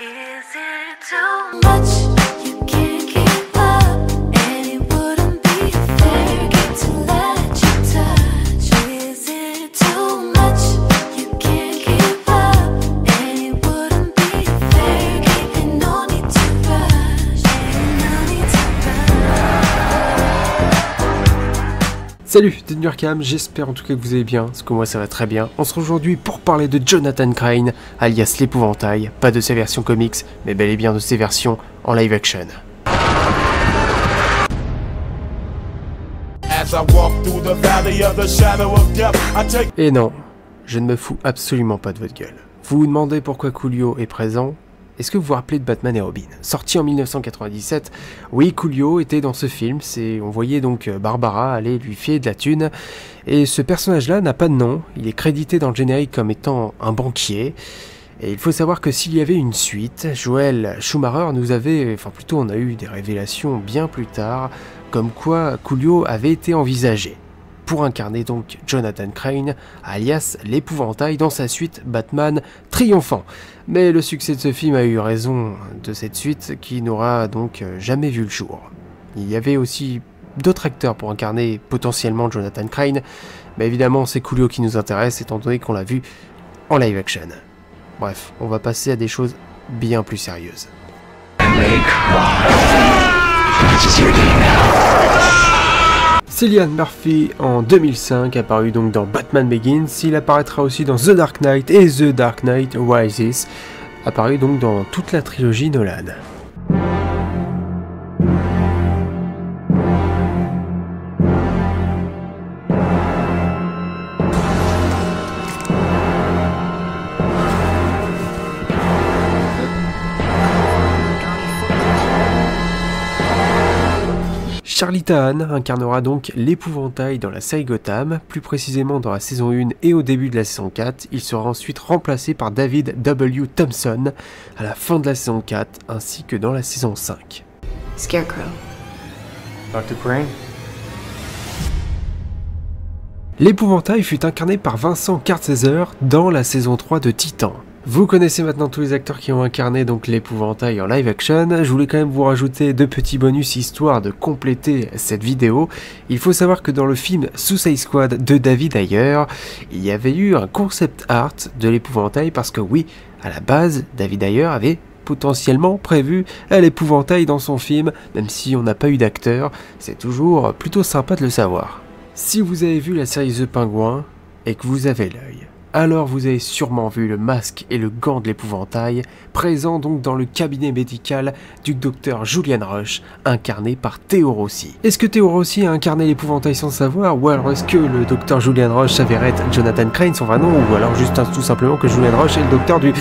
Is it too much? You can't keep up, and it wouldn't be fair to let you touch. Is it too much? You can't keep up, and it wouldn't be fair. And no need to rush, and no need to rush. Salut, c'est Nurkam, j'espère en tout cas que vous allez bien, parce que moi ça va très bien. On se retrouve aujourd'hui pour parler de Jonathan Crane, alias l'épouvantail, pas de ses versions comics, mais bel et bien de ses versions en live action. Et non, je ne me fous absolument pas de votre gueule. Vous vous demandez pourquoi Coolio est présent? Est-ce que vous vous rappelez de Batman et Robin? Sorti en 1997, oui, Coolio était dans ce film, on voyait donc Barbara aller lui filer de la thune, et ce personnage-là n'a pas de nom, il est crédité dans le générique comme étant un banquier, et il faut savoir que s'il y avait une suite, Joel Schumacher nous avait, enfin plutôt on a eu des révélations bien plus tard, comme quoi Coolio avait été envisagé pour incarner donc Jonathan Crane, alias l'épouvantail dans sa suite Batman triomphant. Mais le succès de ce film a eu raison de cette suite qui n'aura donc jamais vu le jour. Il y avait aussi d'autres acteurs pour incarner potentiellement Jonathan Crane, mais évidemment c'est Coolio qui nous intéresse étant donné qu'on l'a vu en live action. Bref, on va passer à des choses bien plus sérieuses. Cillian Murphy en 2005 apparu donc dans Batman Begins, il apparaîtra aussi dans The Dark Knight et The Dark Knight Rises, apparu donc dans toute la trilogie Nolan. Charlie Tahan incarnera donc l'épouvantail dans la série Gotham, plus précisément dans la saison 1 et au début de la saison 4. Il sera ensuite remplacé par David W. Thompson à la fin de la saison 4 ainsi que dans la saison 5. Scarecrow. Dr. Crane? L'épouvantail fut incarné par Vincent Kartheiser dans la saison 3 de Titan. Vous connaissez maintenant tous les acteurs qui ont incarné donc l'épouvantail en live action. Je voulais quand même vous rajouter deux petits bonus histoire de compléter cette vidéo. Il faut savoir que dans le film Suicide Squad de David Ayer, il y avait eu un concept art de l'épouvantail parce que oui, à la base, David Ayer avait potentiellement prévu l'épouvantail dans son film, même si on n'a pas eu d'acteur, c'est toujours plutôt sympa de le savoir. Si vous avez vu la série The Penguin et que vous avez l'œil, alors vous avez sûrement vu le masque et le gant de l'épouvantail, présent donc dans le cabinet médical du docteur Julian Rush, incarné par Theo Rossi. Est-ce que Theo Rossi a incarné l'épouvantail sans savoir, ou alors est-ce que le docteur Julian Rush s'avérait être Jonathan Crane, son vrai nom, ou alors juste tout simplement que Julian Rush est le docteur du...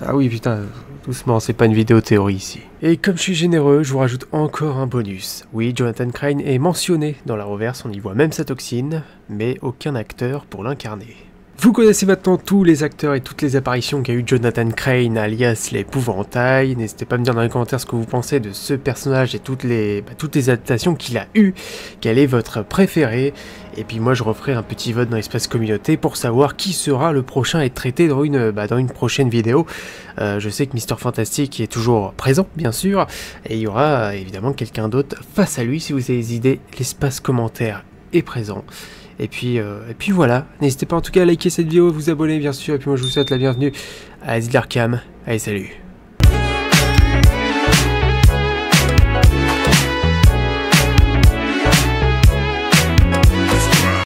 Ah oui putain, doucement, c'est pas une vidéo théorie ici. Et comme je suis généreux, je vous rajoute encore un bonus. Oui, Jonathan Crane est mentionné dans la reverse, on y voit même sa toxine, mais aucun acteur pour l'incarner. Vous connaissez maintenant tous les acteurs et toutes les apparitions qu'a eu Jonathan Crane alias l'épouvantail. N'hésitez pas à me dire dans les commentaires ce que vous pensez de ce personnage et toutes les adaptations qu'il a eues. Quel est votre préféré? Et puis moi je referai un petit vote dans l'espace communauté pour savoir qui sera le prochain à être traité dans une prochaine vidéo. Je sais que Mister Fantastic est toujours présent bien sûr. Et il y aura évidemment quelqu'un d'autre face à lui. Si vous avez des idées, l'espace commentaire est présent. Et puis voilà, n'hésitez pas en tout cas à liker cette vidéo, vous abonner bien sûr, et puis moi je vous souhaite la bienvenue à Nurkam. Allez, salut!